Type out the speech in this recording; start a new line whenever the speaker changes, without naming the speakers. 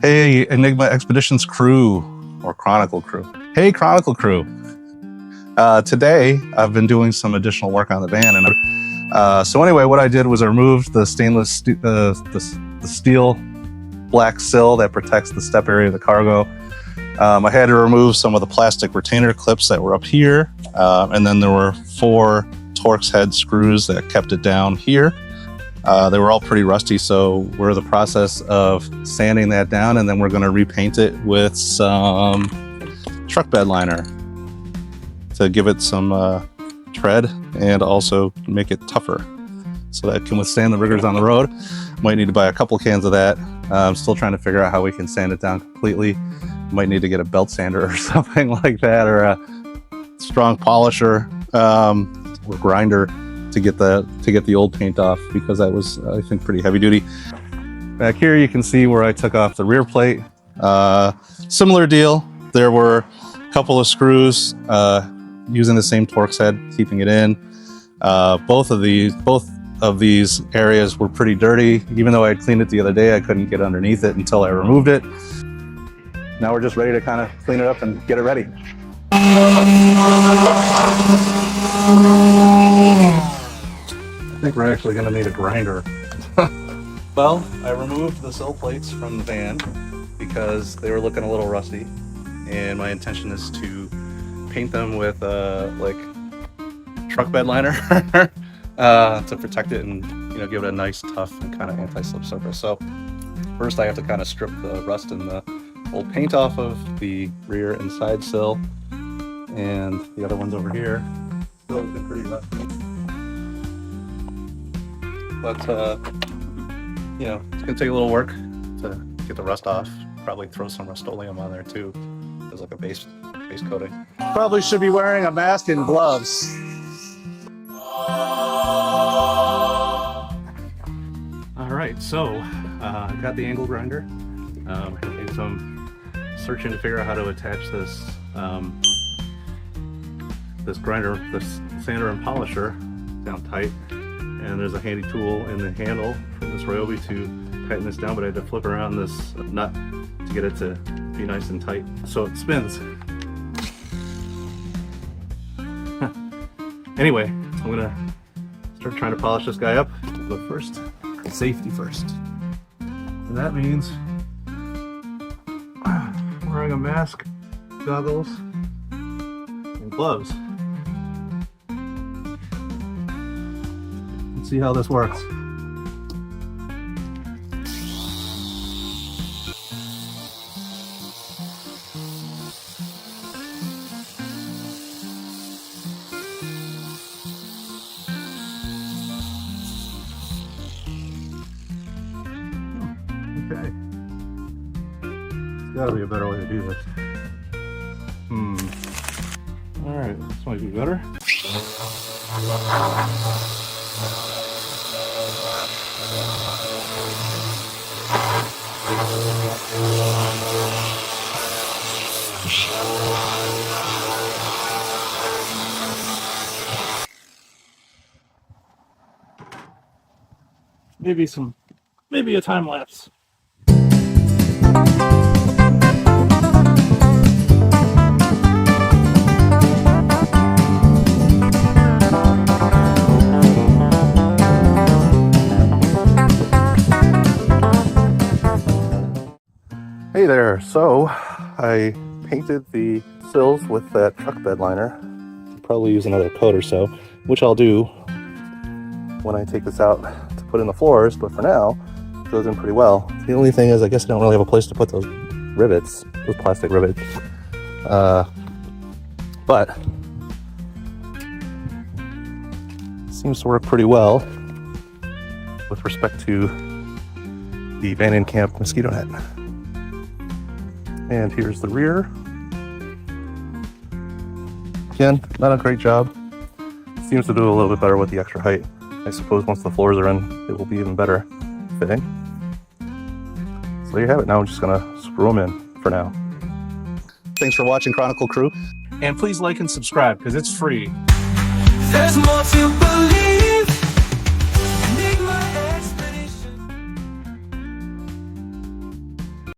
Hey, Enigma Expeditions crew, or Chronicle crew. Hey, Chronicle crew. Today, I've been doing some additional work on the van. And so anyway, what I did was I removed the stainless, the steel black sill that protects the step area of the cargo. I had to remove some of the plastic retainer clips that were up here. And then there were 4 Torx head screws that kept it down here. They were all pretty rusty, so we're in the process of sanding that down, and then we're going to repaint it with some truck bed liner to give it some tread and also make it tougher so that it can withstand the rigors on the road. Might need to buy a couple cans of that. I'm still trying to figure out how we can sand it down completely. Might need to get a belt sander or something like that, or a strong polisher or grinder to get the old paint off, because that was, I think, pretty heavy duty. Back here you can see where I took off the rear plate. Similar deal. There were a couple of screws using the same Torx head, keeping it in. Both of these areas were pretty dirty. Even though I had cleaned it the other day, I couldn't get underneath it until I removed it. Now we're just ready to kind of clean it up and get it ready. I think we're actually going to need a grinder. Well, I removed the sill plates from the van because they were looking a little rusty, and my intention is to paint them with like truck bed liner to protect it and, you know, give it a nice, tough and kind of anti-slip surface. So first I have to kind of strip the rust and the old paint off of the rear and side sill, and the other ones over here still looking pretty rusty. But you know, it's gonna take a little work to get the rust off. Probably throw some Rust-Oleum on there too, as like a base coating. Probably should be wearing a mask and gloves. All right, so I got the angle grinder. Did some searching to figure out how to attach this this grinder, this sander and polisher down tight. And there's a handy tool in the handle from this Ryobi to tighten this down, but I had to flip around this nut to get it to be nice and tight so it spins. Anyway, I'm gonna start trying to polish this guy up, but first, safety first. And that means wearing a mask, goggles, and gloves. Let's see how this works. Okay. There's gotta be a better way to do this. Alright, this might be better. Maybe a time lapse. Hey there, so I painted the sills with that truck bed liner. I'll probably use another coat or so, which I'll do when I take this out to put in the floors, but for now, it goes in pretty well. The only thing is, I guess I don't really have a place to put those rivets, those plastic rivets. But it seems to work pretty well with respect to the abandoned camp mosquito net. And here's the rear. Again, not a great job. Seems to do a little bit better with the extra height. I suppose once the floors are in, it will be even better fitting. So there you have it. Now I'm just gonna screw them in for now. Thanks for watching, Chronicle crew. And please like and subscribe, because it's free. There's more to believe.